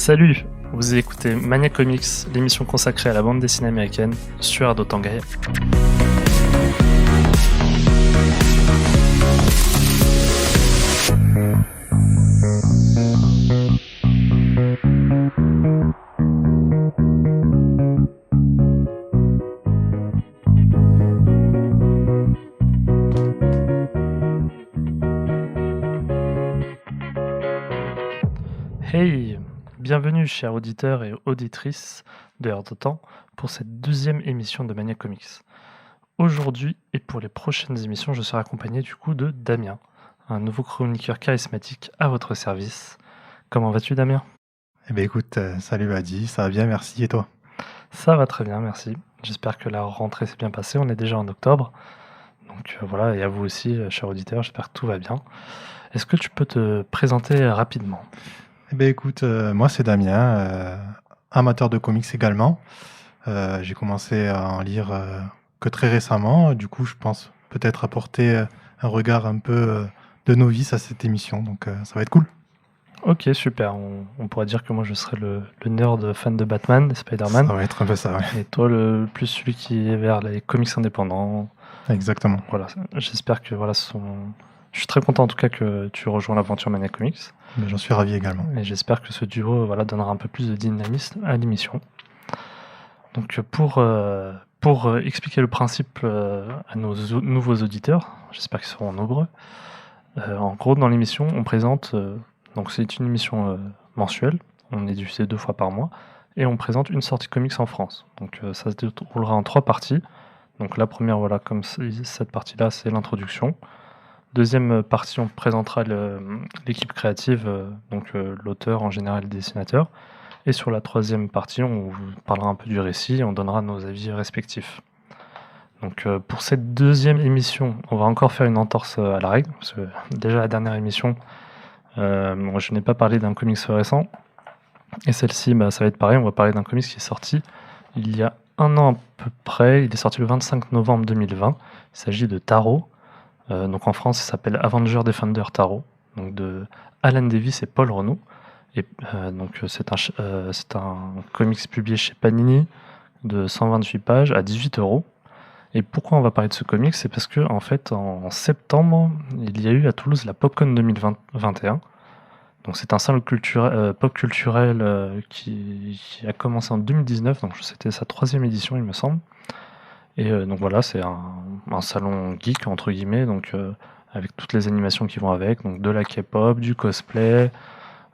Salut, vous écoutez Mania Comics, l'émission consacrée à la bande dessinée américaine, sur Ado Tangaï. Hey, bienvenue chers auditeurs et auditrices de Air de Temps pour cette deuxième émission de Mania Comics. Aujourd'hui et pour les prochaines émissions, je serai accompagné du coup de Damien, un nouveau chroniqueur charismatique à votre service. Comment vas-tu Damien ? Eh bien écoute, salut Adi, ça va bien, merci, et toi ? Ça va très bien, merci. J'espère que la rentrée s'est bien passée, on est déjà en octobre. Donc voilà, et à vous aussi, chers auditeurs, j'espère que tout va bien. Est-ce que tu peux te présenter rapidement ? Eh bien écoute, moi c'est Damien, amateur de comics également. J'ai commencé à en lire que très récemment, du coup je pense peut-être apporter un regard un peu de novice à cette émission, donc ça va être cool. Ok, super. On pourrait dire que moi je serais le nerd fan de Batman, de Spider-Man. Ça va être un peu ça, ouais. Et toi, le plus celui qui est vers les comics indépendants. Exactement. Voilà, j'espère que voilà, je suis très content en tout cas que tu rejoins l'aventure Mania Comics. Mais j'en suis ravi également. Et j'espère que ce duo voilà, donnera un peu plus de dynamisme à l'émission. Donc pour expliquer le principe à nos nouveaux auditeurs, j'espère qu'ils seront nombreux. En gros, dans l'émission, on présente... donc c'est une émission mensuelle, on est diffusé 2 fois par mois, et on présente une sortie comics en France. Donc ça se déroulera en 3 parties. Donc la première, voilà, comme cette partie-là, c'est l'introduction. Deuxième partie, on présentera l'équipe créative, donc l'auteur en général et le dessinateur. Et sur la troisième partie, on vous parlera un peu du récit et on donnera nos avis respectifs. Donc pour cette deuxième émission, on va encore faire une entorse à la règle, parce que déjà la dernière émission, je n'ai pas parlé d'un comics récent. Et celle-ci, ça va être pareil, on va parler d'un comics qui est sorti il y a 1 an à peu près. Il est sorti le 25 novembre 2020. Il s'agit de Tarot. Donc en France, il s'appelle Avenger Defender Tarot, donc de Alan Davis et Paul Renaud. Et donc c'est un comics publié chez Panini de 128 pages à 18 €. Et pourquoi on va parler de ce comics ? C'est parce que en fait, en septembre, il y a eu à Toulouse la PopCon 2021. Donc c'est un salon pop culturel qui a commencé en 2019. Donc c'était sa 3e édition, il me semble. Et donc voilà, c'est un salon geek entre guillemets, donc avec toutes les animations qui vont avec, donc de la K-pop, du cosplay,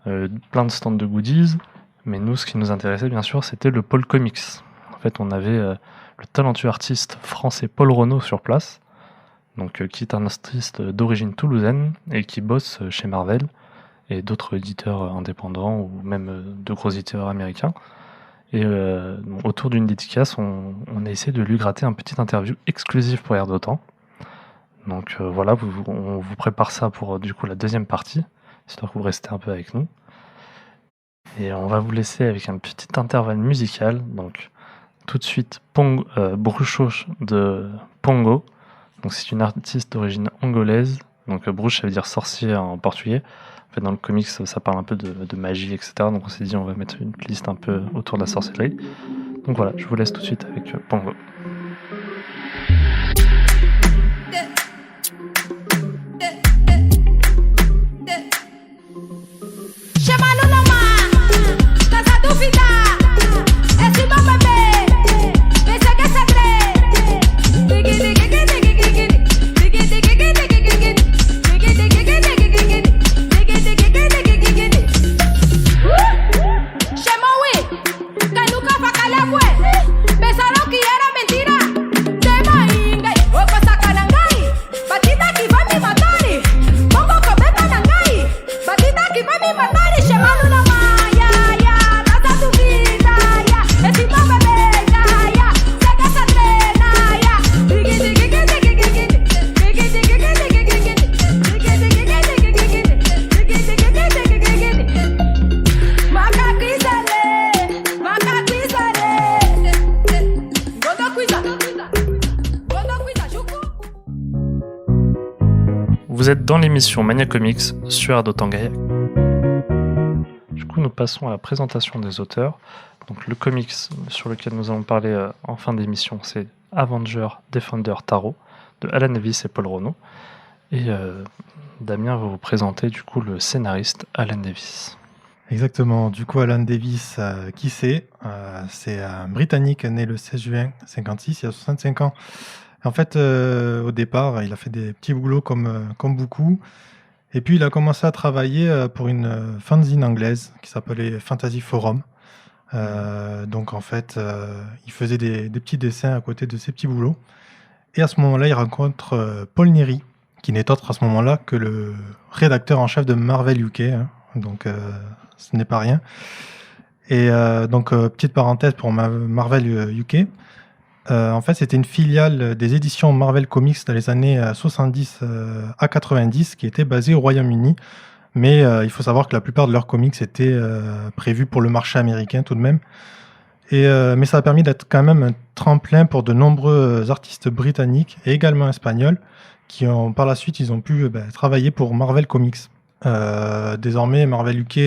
plein de stands de goodies. Mais nous, ce qui nous intéressait bien sûr, c'était le pôle comics. En fait, on avait le talentueux artiste français Paul Renaud sur place, donc qui est un artiste d'origine toulousaine et qui bosse chez Marvel et d'autres éditeurs indépendants ou même de gros éditeurs américains. Et autour d'une dédicace, on a essayé de lui gratter un petit interview exclusif pour Air de Temps. Donc voilà, on vous prépare ça pour du coup la deuxième partie, histoire que vous restez un peu avec nous. Et on va vous laisser avec un petit intervalle musical. Donc tout de suite, Bruxo de Pongo. Donc c'est une artiste d'origine angolaise. Donc Bruxo, ça veut dire sorcier en portugais. En fait, dans le comics, ça parle un peu de magie, etc. Donc on s'est dit, on va mettre une playlist un peu autour de la sorcellerie. Donc voilà, je vous laisse tout de suite avec Pongo. Pensaron que era mentira. Vous êtes dans l'émission Mania Comics sur Ado Tangaï. Du coup, nous passons à la présentation des auteurs. Donc, le comics sur lequel nous allons parler en fin d'émission, c'est Avenger Defender Tarot de Alan Davis et Paul Renaud. Et Damien va vous présenter du coup le scénariste Alan Davis. Exactement. Du coup, Alan Davis, qui c'est C'est un Britannique né le 16 juin 1956, il a 65 ans. En fait, au départ, il a fait des petits boulots comme beaucoup. Et puis, il a commencé à travailler pour une fanzine anglaise qui s'appelait Fantasy Forum. Donc, en fait, il faisait des petits dessins à côté de ses petits boulots. Et à ce moment-là, il rencontre Paul Neary, qui n'est autre à ce moment-là que le rédacteur en chef de Marvel UK. Donc, ce n'est pas rien. Et donc, petite parenthèse pour Marvel UK. En fait, c'était une filiale des éditions Marvel Comics dans les années 70 à 90 qui était basée au Royaume-Uni. Mais il faut savoir que la plupart de leurs comics étaient prévus pour le marché américain tout de même. Mais ça a permis d'être quand même un tremplin pour de nombreux artistes britanniques et également espagnols qui ont par la suite ils ont pu travailler pour Marvel Comics. Désormais, Marvel UK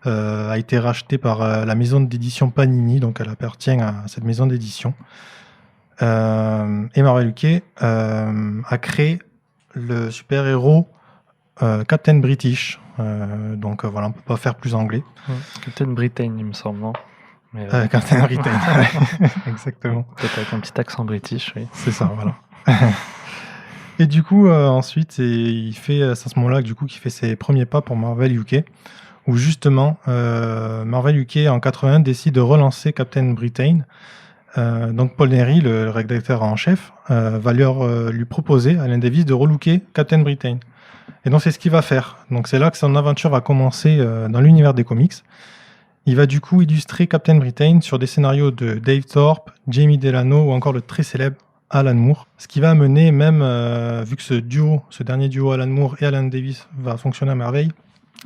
a été racheté par la maison d'édition Panini, donc elle appartient à cette maison d'édition. Et Marvel UK a créé le super-héros Captain British. Donc voilà, on peut pas faire plus anglais. Captain Britain, il me semble, non? Mais, Captain Britain, exactement. Peut-être avec un petit accent british, oui. C'est ça, voilà. Et du coup, ensuite, c'est à ce moment-là du coup, qu'il fait ses premiers pas pour Marvel UK, où justement, Marvel UK en 81 décide de relancer Captain Britain. Donc Paul Neary, le rédacteur en chef, va lui proposer à Alan Davis de relooker Captain Britain. Et donc c'est ce qu'il va faire. Donc c'est là que son aventure va commencer dans l'univers des comics. Il va du coup illustrer Captain Britain sur des scénarios de Dave Thorpe, Jamie Delano ou encore le très célèbre Alan Moore. Ce qui va amener même, vu que ce dernier duo Alan Moore et Alan Davis va fonctionner à merveille,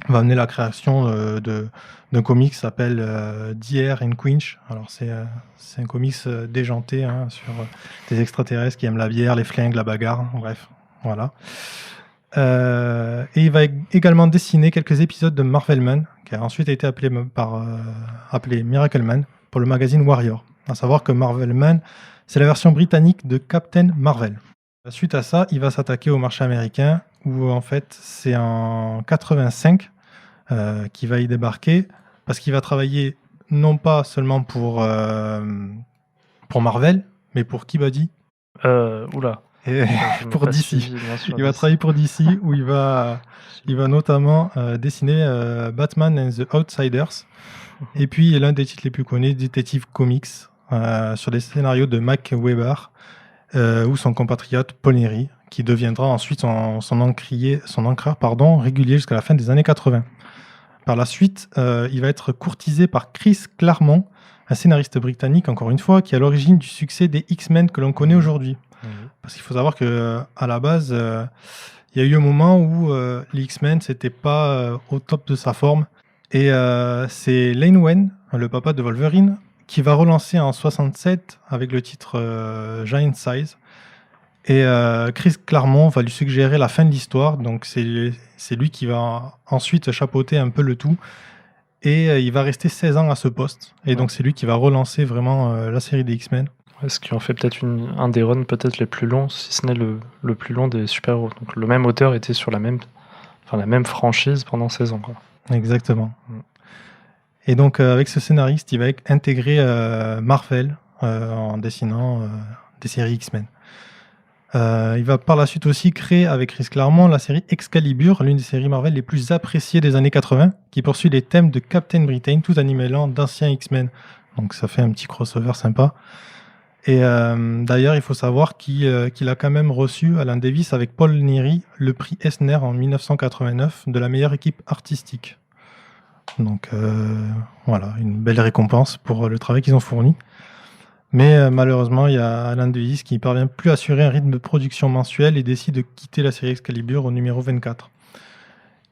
va amener la création d'un comics qui s'appelle The and Quench. Alors c'est un comics déjanté sur des extraterrestres qui aiment la bière, les flingues, la bagarre, bref, voilà. Et il va également dessiner quelques épisodes de Marvelman, qui a ensuite été appelé Miracleman pour le magazine Warrior. À savoir que Marvelman, c'est la version britannique de Captain Marvel. Suite à ça, il va s'attaquer au marché américain, où en fait c'est en 85 qu'il va y débarquer, parce qu'il va travailler non pas seulement pour Marvel, mais pour qui, Buddy ? Oula. Pour DC. Il va travailler pour DC, où il va notamment dessiner Batman and the Outsiders. Et puis l'un des titres les plus connus, Detective Comics, sur des scénarios de Mac Weber, ou son compatriote Paul Neary, qui deviendra ensuite son encreur régulier jusqu'à la fin des années 80. Par la suite, il va être courtisé par Chris Claremont, un scénariste britannique, encore une fois, qui est à l'origine du succès des X-Men que l'on connaît aujourd'hui. Parce qu'il faut savoir qu'à la base, il y a eu un moment où les X-Men, c'était pas au top de sa forme. Et c'est Len Wein, le papa de Wolverine, qui va relancer en 67 avec le titre Giant Size. Et Chris Claremont va lui suggérer la fin de l'histoire. Donc c'est lui qui va ensuite chapeauter un peu le tout. Et il va rester 16 ans à ce poste. Et donc c'est lui qui va relancer vraiment la série des X-Men. Ce qui en fait peut-être un des runs peut-être les plus longs, si ce n'est le plus long des super-héros. Donc le même auteur était sur la même franchise pendant 16 ans, quoi. Exactement. Et donc avec ce scénariste, il va intégrer Marvel en dessinant des séries X-Men. Il va par la suite aussi créer avec Chris Claremont la série Excalibur, l'une des séries Marvel les plus appréciées des années 80, qui poursuit les thèmes de Captain Britain tout en y mêlant d'anciens X-Men. Donc ça fait un petit crossover sympa. Et d'ailleurs, il faut savoir qu'il a quand même reçu, Alan Davis, avec Paul Neary, le prix Eisner en 1989 de la meilleure équipe artistique. Donc voilà, une belle récompense pour le travail qu'ils ont fourni. Mais malheureusement, il y a Alan Davis qui ne parvient plus à assurer un rythme de production mensuel et décide de quitter la série Excalibur au numéro 24.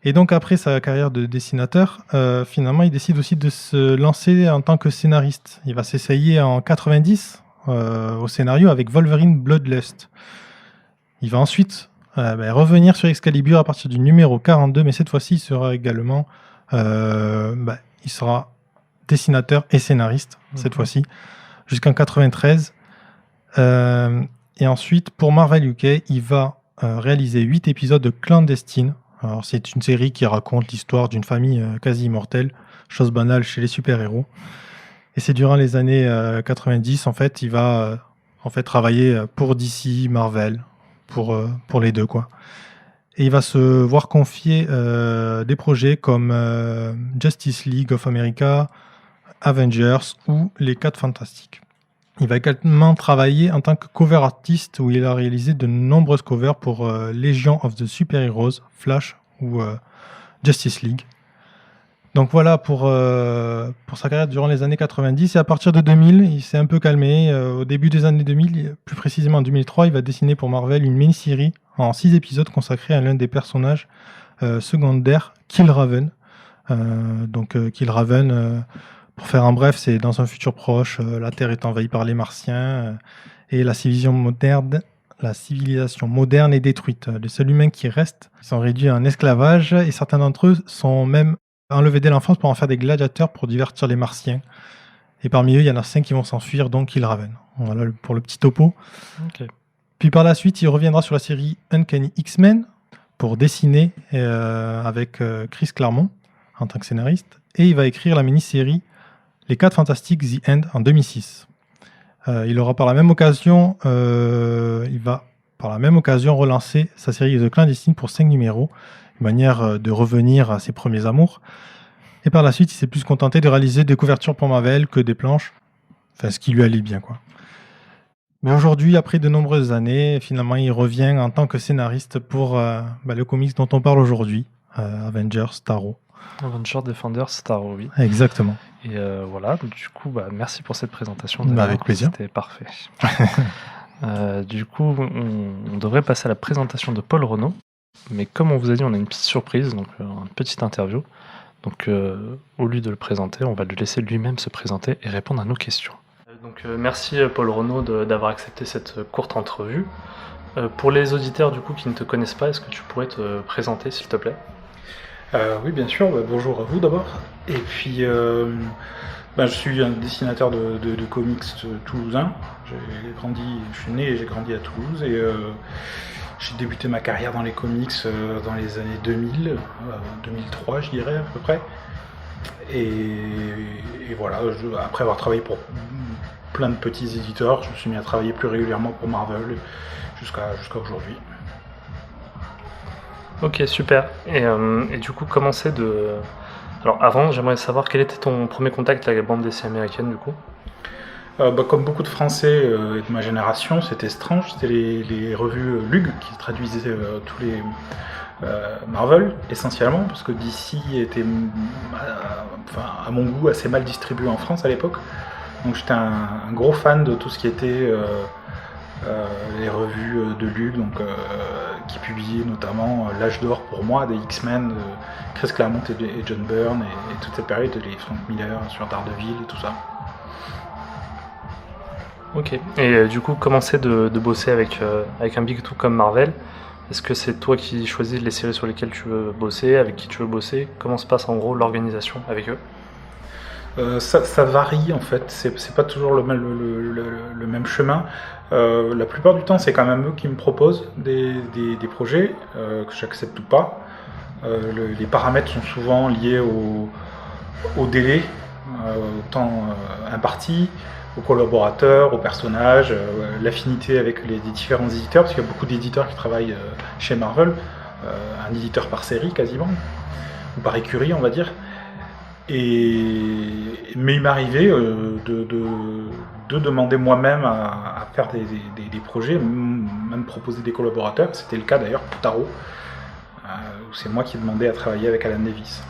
Et donc après sa carrière de dessinateur, finalement, il décide aussi de se lancer en tant que scénariste. Il va s'essayer en 90 au scénario avec Wolverine Bloodlust. Il va ensuite revenir sur Excalibur à partir du numéro 42, mais cette fois-ci, il sera également il sera dessinateur et scénariste cette fois-ci, jusqu'en 93. Et ensuite, pour Marvel UK, il va réaliser 8 épisodes de Clandestine. Alors, c'est une série qui raconte l'histoire d'une famille quasi immortelle, chose banale chez les super-héros. Et c'est durant les années 90, en fait, il va travailler pour DC, Marvel, pour les deux, quoi. Et il va se voir confier des projets comme Justice League of America, Avengers ou les 4 Fantastiques. Il va également travailler en tant que cover artiste où il a réalisé de nombreuses covers pour Legion of the Super Heroes, Flash ou Justice League. Donc voilà pour sa carrière durant les années 90. Et à partir de 2000, il s'est un peu calmé. Au début des années 2000, plus précisément en 2003, il va dessiner pour Marvel une mini-série en 6 épisodes consacrée à l'un des personnages secondaires, Killraven. Killraven, pour faire en bref, c'est dans un futur proche, la Terre est envahie par les Martiens et la civilisation moderne est détruite. Les seuls humains qui restent sont réduits en esclavage et certains d'entre eux sont même enlevés dès l'enfance pour en faire des gladiateurs pour divertir les Martiens. Et parmi eux, il y en a 5 qui vont s'enfuir, donc Killraven. Voilà pour le petit topo. Ok. Puis par la suite, il reviendra sur la série Uncanny X-Men pour dessiner avec Chris Claremont en tant que scénariste. Et il va écrire la mini-série Les 4 Fantastiques The End en 2006. Il va par la même occasion relancer sa série The Clandestine pour 5 numéros, une manière de revenir à ses premiers amours. Et par la suite, il s'est plus contenté de réaliser des couvertures pour Marvel que des planches. Enfin, ce qui lui allait bien, quoi. Mais aujourd'hui, après de nombreuses années, finalement, il revient en tant que scénariste pour le comics dont on parle aujourd'hui, Avengers, Starro. Avengers, Defenders, Starro, oui. Exactement. Et voilà, du coup, merci pour cette présentation. Avec plaisir. C'était parfait. Du coup, on devrait passer à la présentation de Paul Renaud. Mais comme on vous a dit, on a une petite surprise, donc une petite interview. Donc, au lieu de le présenter, on va lui laisser lui-même se présenter et répondre à nos questions. Donc, merci Paul Renaud d'avoir accepté cette courte entrevue. Pour les auditeurs du coup qui ne te connaissent pas, est-ce que tu pourrais te présenter s'il te plaît ? Oui, bien sûr. Bonjour à vous d'abord. Et puis, je suis un dessinateur de comics toulousain. Je suis né et j'ai grandi à Toulouse et j'ai débuté ma carrière dans les comics dans les années 2000, 2003 je dirais à peu près. Et voilà, après avoir travaillé pour plein de petits éditeurs, je me suis mis à travailler plus régulièrement pour Marvel jusqu'à aujourd'hui. Ok, super. Et du coup, commencer de... Alors avant, j'aimerais savoir quel était ton premier contact avec la bande dessinée américaine du coup ? Comme beaucoup de Français et de ma génération, c'était Strange, c'était les revues Lug qui traduisaient tous les Marvel essentiellement, parce que DC était, à mon goût, assez mal distribué en France à l'époque. Donc j'étais un gros fan de tout ce qui était les revues de Lug, qui publiaient notamment l'âge d'or pour moi des X-Men, de Chris Claremont et John Byrne et toute cette période, les Frank Miller sur Daredevil et tout ça. Ok, et du coup, commencer de bosser avec un Big Two comme Marvel, est-ce que c'est toi qui choisis les séries sur lesquelles tu veux bosser, avec qui tu veux bosser ? Comment se passe en gros l'organisation avec eux ? Ça varie en fait, c'est pas toujours le même chemin. La plupart du temps, c'est quand même eux qui me proposent des projets, que j'accepte ou pas. Les paramètres sont souvent liés au délai, au temps imparti, aux collaborateurs, aux personnages, l'affinité avec les différents éditeurs, parce qu'il y a beaucoup d'éditeurs qui travaillent chez Marvel, un éditeur par série quasiment, ou par écurie on va dire. Mais il m'arrivait de demander moi-même à faire des projets, même proposer des collaborateurs. C'était le cas d'ailleurs pour Tarot, où c'est moi qui demandais à travailler avec Alan Davis.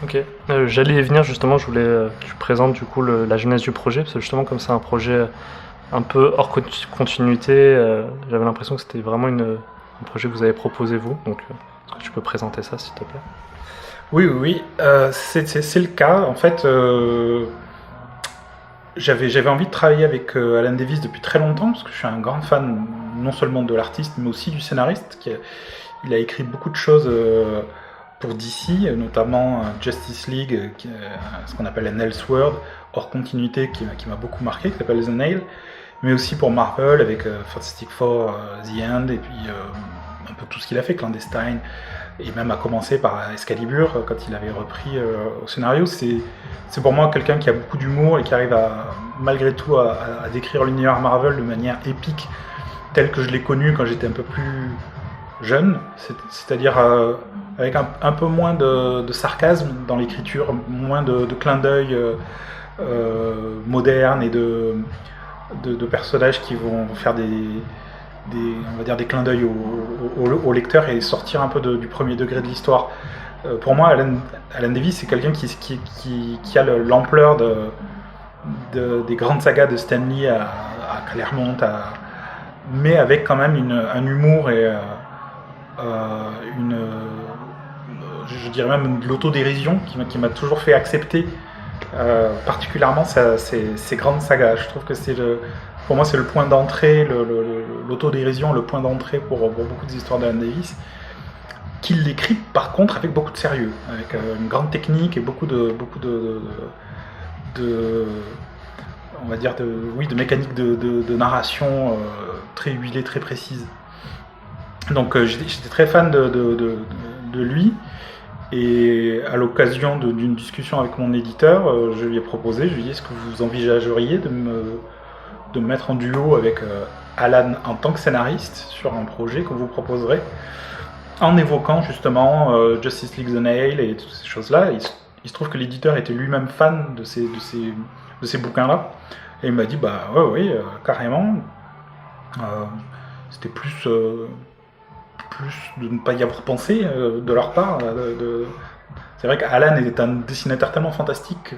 Ok, j'allais y venir justement, je voulais que tu présentes du coup la genèse du projet, parce que justement comme c'est un projet un peu hors continuité, j'avais l'impression que c'était vraiment un projet que vous avez proposé vous, donc est-ce que tu peux présenter ça s'il te plaît ? Oui, c'est le cas. En fait, j'avais envie de travailler avec Alan Davis depuis très longtemps, parce que je suis un grand fan non seulement de l'artiste, mais aussi du scénariste. Il a écrit beaucoup de choses pour DC, notamment Justice League, ce qu'on appelle un Elseworld, hors continuité, qui m'a beaucoup marqué, qui s'appelle The Nail, mais aussi pour Marvel avec Fantastic Four, The End, et puis un peu tout ce qu'il a fait, Clandestine, et même à commencer par Excalibur, quand il avait repris au scénario. C'est pour moi quelqu'un qui a beaucoup d'humour et qui arrive malgré tout à décrire l'univers Marvel de manière épique, tel que je l'ai connu quand j'étais un peu plus jeune, c'est-à-dire avec un peu moins de sarcasme dans l'écriture, moins de clins d'œil modernes et de personnages qui vont faire on va dire des clins d'œil au lecteur et sortir un peu du premier degré de l'histoire. Pour moi, Alan Davis, c'est quelqu'un qui a l'ampleur des grandes sagas de Stan Lee à Claremont, mais avec quand même un humour et je dirais même de l'autodérision qui m'a toujours fait accepter particulièrement ces grandes sagas. Je trouve que pour moi c'est le point d'entrée, l'autodérision, le point d'entrée pour beaucoup des histoires d'Alan Davis, qu'il l'écrit par contre avec beaucoup de sérieux, avec une grande technique et beaucoup de on va dire de mécanique de narration très huilée, très précise. Donc j'étais très fan de lui, et à l'occasion d'une discussion avec mon éditeur, je lui ai proposé, je lui ai dit: est-ce que vous envisageriez de me mettre en duo avec Alan en tant que scénariste sur un projet que vous proposerez, en évoquant justement Justice League The Nail et toutes ces choses-là. Il se trouve que l'éditeur était lui-même fan de ces bouquins-là, et il m'a dit: bah oui, carrément. C'était plus de ne pas y avoir pensé de leur part. C'est vrai qu'Alan est un dessinateur tellement fantastique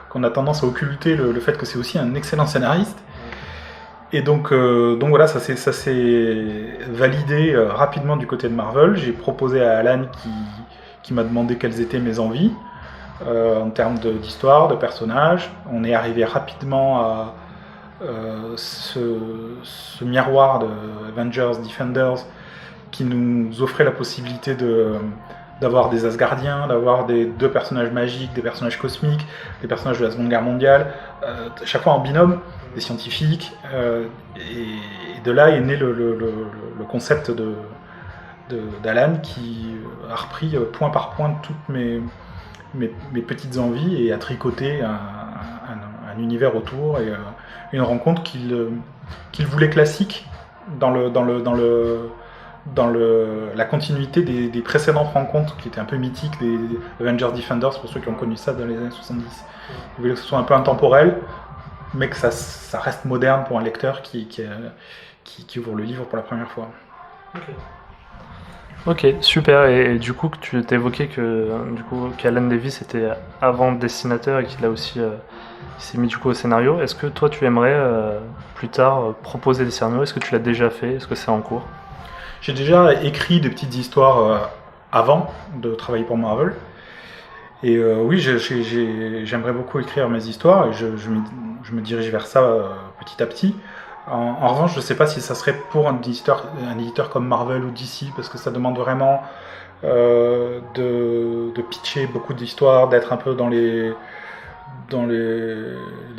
qu'on a tendance à occulter le fait que c'est aussi un excellent scénariste. Et donc voilà, ça s'est validé rapidement du côté de Marvel. J'ai proposé à Alan qui m'a demandé quelles étaient mes envies en termes d'histoire, de personnages. On est arrivé rapidement à ce miroir de Avengers, Defenders, qui nous offrait la possibilité d'avoir des Asgardiens, d'avoir deux personnages magiques, des personnages cosmiques, des personnages de la Seconde Guerre mondiale, chaque fois en binôme, des scientifiques, et de là est né le concept d'Alan, qui a repris point par point toutes mes petites envies et a tricoté un univers autour, et une rencontre qu'il voulait classique dans la continuité des précédentes rencontres qui étaient un peu mythiques, des Avengers Defenders, pour ceux qui ont connu ça dans les années 70. Il voulait que ce soit un peu intemporel, mais que ça reste moderne pour un lecteur qui ouvre le livre pour la première fois. Ok, super. Et du coup, tu t'évoquais qu'Alan Davis était avant dessinateur et qu'il a aussi s'est mis du coup au scénario. Est-ce que toi, tu aimerais plus tard proposer des scénarios? Est-ce que tu l'as déjà fait? Est-ce que c'est en cours? J'ai déjà écrit des petites histoires avant de travailler pour Marvel. Et oui, j'aimerais beaucoup écrire mes histoires, et je me dirige vers ça petit à petit. En revanche, je ne sais pas si ça serait pour un éditeur comme Marvel ou DC, parce que ça demande vraiment de pitcher beaucoup d'histoires, d'être un peu dans les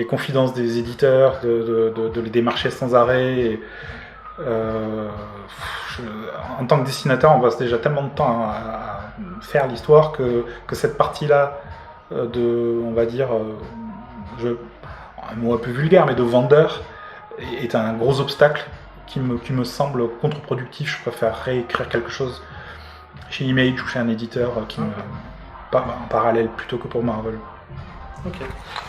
confidences des éditeurs, de les démarcher sans arrêt. Et, en tant que dessinateur, on passe déjà tellement de temps à faire l'histoire que cette partie-là on va dire, un mot un peu vulgaire, mais de vendeur, est un gros obstacle qui me semble contre-productif. Je préfère réécrire quelque chose chez Image ou chez un éditeur en parallèle plutôt que pour Marvel. Ok,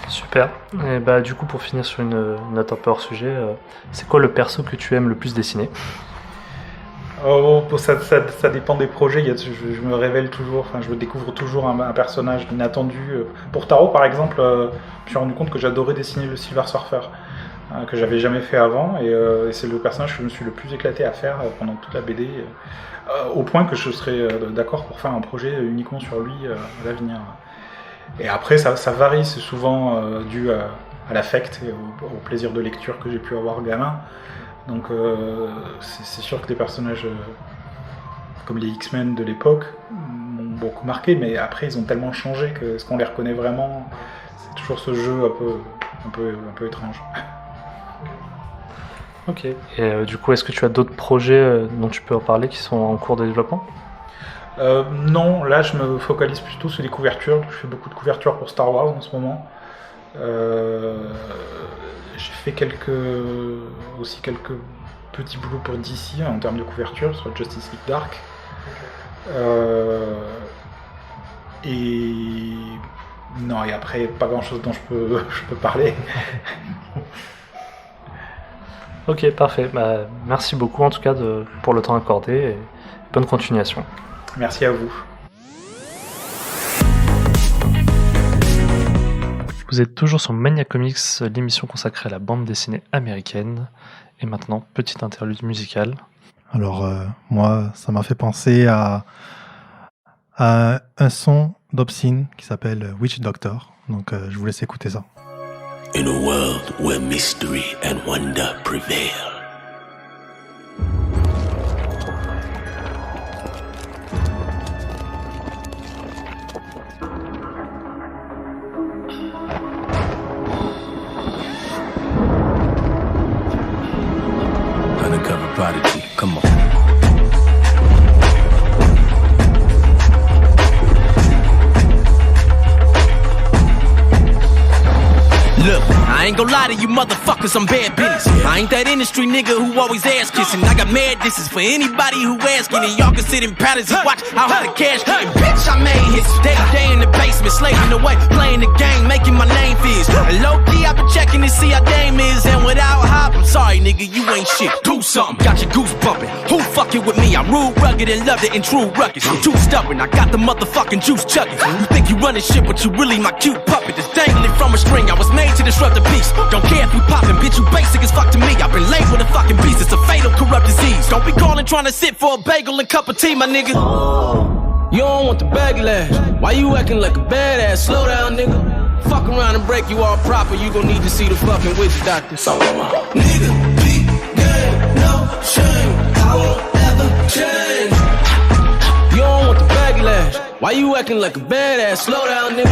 super. Et bah, du coup, pour finir sur une note un peu hors sujet, c'est quoi le perso que tu aimes le plus dessiner? Ça dépend des projets. Je me révèle toujours, je découvre toujours un personnage inattendu. Pour Tarot, par exemple, je me suis rendu compte que j'adorais dessiner le Silver Surfer, que j'avais jamais fait avant, et c'est le personnage que je me suis le plus éclaté à faire pendant toute la BD, au point que je serais d'accord pour faire un projet uniquement sur lui à l'avenir. Et après, ça varie, c'est souvent dû à l'affect et au plaisir de lecture que j'ai pu avoir gamin. Donc c'est sûr que des personnages comme les X-Men de l'époque m'ont beaucoup marqué, mais après ils ont tellement changé que ce qu'on les reconnaît vraiment, c'est toujours ce jeu un peu étrange. Ok. Et du coup, est-ce que tu as d'autres projets dont tu peux en parler qui sont en cours de développement? Non, là je me focalise plutôt sur les couvertures. Je fais beaucoup de couvertures pour Star Wars en ce moment. J'ai fait quelques petits boulots pour DC en termes de couverture sur Justice League Dark. Et non, et après pas grand chose dont je peux parler. Ok, parfait. Bah, merci beaucoup en tout cas pour le temps accordé et bonne continuation. Merci à vous. Vous êtes toujours sur Mania Comics, l'émission consacrée à la bande dessinée américaine. Et maintenant, petite interlude musicale. Alors, moi, ça m'a fait penser à un son d'Obscene qui s'appelle Witch Doctor. Donc, je vous laisse écouter ça. In a world where mystery and wonder prevail, undercover prodigy, come on. Look, I ain't gon' lie to you motherfuckers, I'm bad business. I ain't that industry nigga who always ass kissing. I got mad disses for anybody who asking, and y'all can sit in patterns and watch how hard the cash getting. Bitch, I made hits day in the basement, slaving away, playing the game, making my name fizz. And low key, I been checking to see how Dame is, and without hop, I'm sorry nigga, you ain't shit. Do something, got your goose bumping. Who fucking with me? I'm rude, rugged, and loved it in true ruckus. Too stubborn, I got the motherfucking juice chugging. You think you running shit, but you really my cute puppet that's dangling from a string. I was made to disrupt the peace. Don't care if we poppin', bitch, you basic as fuck to me. I've been labeled a fucking beast, it's a fatal corrupt disease. Don't be calling trying to sit for a bagel and cup of tea, my nigga. You don't want the backlash. Why you acting like a badass? Slow down, nigga. Fuck around and break you all proper. You gon' need to see the fucking witch doctor. So nigga, be game, no shame. I won't ever change. You don't want the backlash. Why you acting like a badass? Slow down, nigga.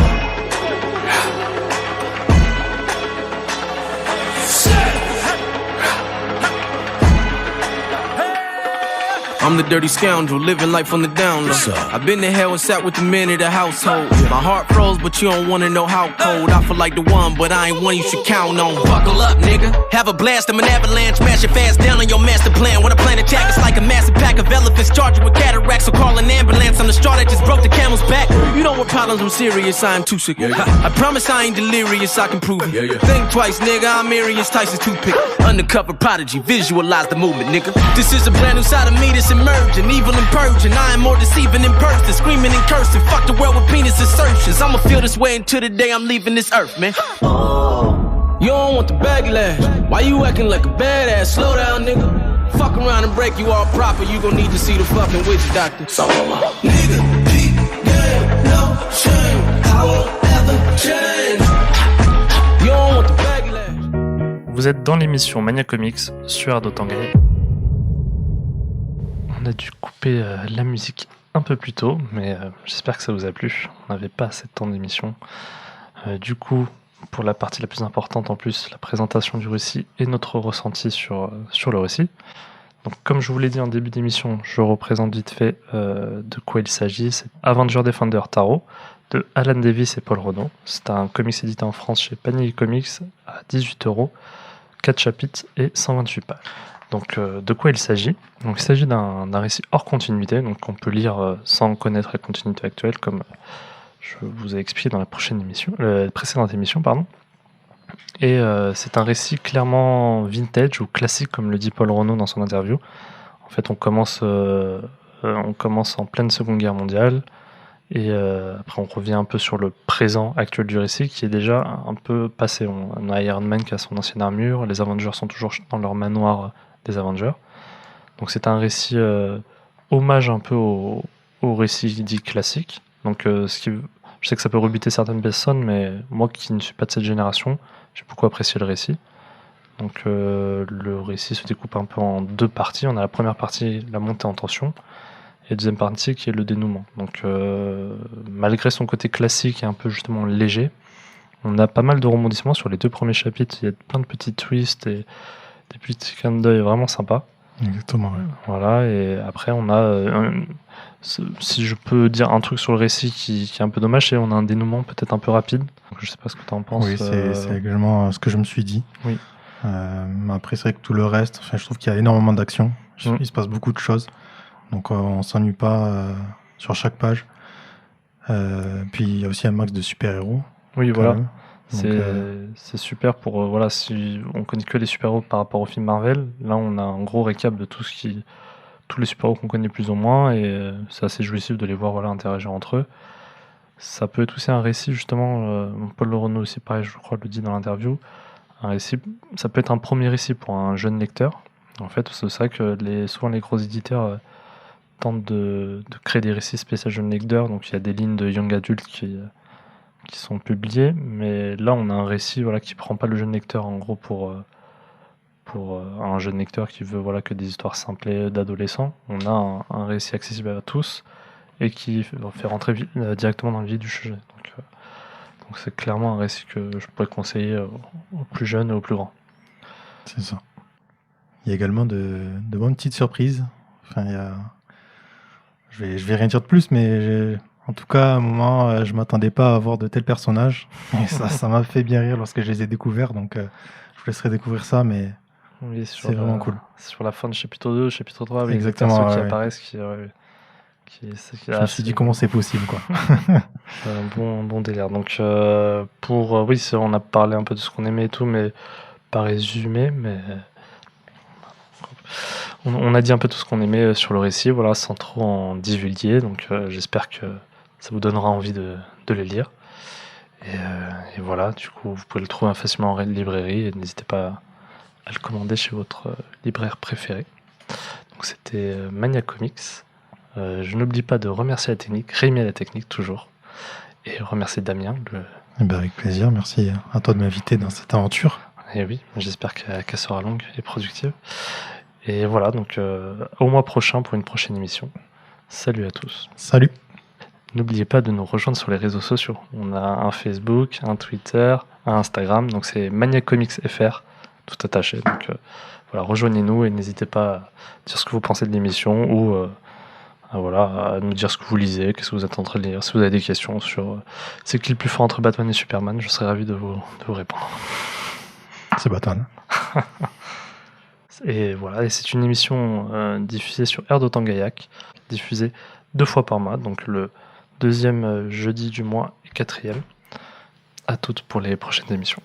I'm the dirty scoundrel, living life on the down low. I've been to hell and sat with the men of the household. My heart froze, but you don't wanna know how cold. I feel like the one, but I ain't one you should count on. Buckle up, nigga. Have a blast, I'm an avalanche. Smash it fast down on your master plan. When I plan attack, it's like a massive pack of elephants charged with cataracts. So call an ambulance, I'm the straw that just broke the camel's back. You know what problems, I'm serious, I am too sick. I promise I ain't delirious, I can prove it. Think twice, nigga, I'm Marius Tyson's toothpick. Undercover prodigy, visualize the movement, nigga. This is a brand new side of me that's emerging, evil and purging. I am more deceiving in person, screaming and cursing. Fuck the world with penis insertions. I'ma feel this way until the day I'm leaving this earth, man. You don't want the backlash. Why you acting like a badass? Slow down, nigga. Fuck around and break you all proper. You gon' need to see the fucking witch doctor. So nigga, deep game, no shame. I won't ever change. You don't want the backlash. Vous êtes dans l'émission Mania Comics sur Ardo Tanguay. On a dû couper la musique un peu plus tôt, mais j'espère que ça vous a plu. On n'avait pas assez de temps d'émission. Du coup, pour la partie la plus importante en plus, la présentation du récit et notre ressenti sur le récit. Donc, comme je vous l'ai dit en début d'émission, je représente vite fait de quoi il s'agit. C'est Avenger Defender Tarot de Alan Davis et Paul Renaud. C'est un comics édité en France chez Panini Comics à 18€, 4 chapitres et 128 pages. Donc, de quoi il s'agit? Donc, il s'agit d'un récit hors continuité, donc on peut lire sans connaître la continuité actuelle, comme je vous ai expliqué dans la précédente émission, pardon. Et c'est un récit clairement vintage ou classique, comme le dit Paul Renaud dans son interview. En fait, on commence en pleine Seconde Guerre mondiale, et après on revient un peu sur le présent actuel du récit, qui est déjà un peu passé. On a Iron Man qui a son ancienne armure, les Avengers sont toujours dans leur manoir des Avengers. Donc c'est un récit hommage un peu au récit dit classique. Donc je sais que ça peut rebuter certaines personnes, mais moi qui ne suis pas de cette génération, j'ai beaucoup apprécié le récit. Donc le récit se découpe un peu en deux parties. On a la première partie, la montée en tension, et deuxième partie qui est le dénouement. Donc malgré son côté classique et un peu justement léger, on a pas mal de rebondissements sur les 2 premiers chapitres. Il y a plein de petits twists et des petits clins d'œil vraiment sympas. Exactement, ouais. Voilà, et après on a, si je peux dire un truc sur le récit qui est un peu dommage, c'est on a un dénouement peut-être un peu rapide. Donc, je sais pas ce que tu en penses. Oui, c'est également ce que je me suis dit. Oui. Après, c'est vrai que tout le reste, enfin, je trouve qu'il y a énormément d'action. Mm. Il se passe beaucoup de choses. Donc, on s'ennuie pas sur chaque page. Puis, il y a aussi un max de super-héros. Oui, quand voilà. même. Donc, C'est super pour voilà, si on connaît que les super-héros par rapport au film Marvel, là on a un gros récap de tous les super-héros qu'on connaît plus ou moins, et c'est assez jouissif de les voir voilà, interagir entre eux. Ça peut être aussi un récit justement, Paul Leroneau aussi pareil, je crois le dit dans l'interview, un récit, ça peut être un premier récit pour un jeune lecteur. En fait, c'est ça que souvent les gros éditeurs tentent de créer des récits spéciaux jeunes lecteurs, donc il y a des lignes de young adult qui sont publiés, mais là on a un récit voilà, qui prend pas le jeune lecteur en gros pour un jeune lecteur qui veut voilà, que des histoires simples d'adolescents. On a un récit accessible à tous et qui fait rentrer directement dans le vif du sujet. Donc c'est clairement un récit que je pourrais conseiller aux plus jeunes et aux plus grands. c'est ça. Il y a également de bonnes petites surprises. Enfin, je vais rien dire de plus, mais en tout cas, à un moment, je m'attendais pas à voir de tels personnages. Et ça m'a fait bien rire lorsque je les ai découverts. Donc, je vous laisserai découvrir ça, mais Oui, c'est vraiment cool. Sur la fin de chapitre 2, chapitre 3, avec Exactement, des persos qui ouais. apparaissent, Je me suis dit comment c'est possible, quoi. C'est un bon délire. Donc, oui, on a parlé un peu de ce qu'on aimait et tout, mais pas résumé, mais on a dit un peu tout ce qu'on aimait sur le récit, voilà, sans trop en divulguer. Donc, j'espère que ça vous donnera envie de le lire. Et voilà, du coup, vous pouvez le trouver facilement en librairie et n'hésitez pas à le commander chez votre libraire préféré. Donc, c'était Mania Comics. Je n'oublie pas de remercier la technique, Rémi à la technique toujours, et remercier Damien. Eh ben, avec plaisir, merci à toi de m'inviter dans cette aventure. Et oui, j'espère qu'elle sera longue et productive. Et voilà, donc au mois prochain pour une prochaine émission. Salut à tous. Salut. N'oubliez pas de nous rejoindre sur les réseaux sociaux. On a un Facebook, un Twitter, un Instagram, donc c'est Mania Comics FR, tout attaché. Donc voilà, rejoignez-nous et n'hésitez pas à dire ce que vous pensez de l'émission ou à nous dire ce que vous lisez, qu'est-ce que vous êtes en train de lire. Si vous avez des questions sur c'est qui le plus fort entre Batman et Superman, je serais ravi de vous répondre. C'est Batman. Et voilà, et c'est une émission diffusée sur Air d'Otan Gaillac, diffusée 2 fois par mois, donc le 2e jeudi du mois et 4e. À toutes pour les prochaines émissions.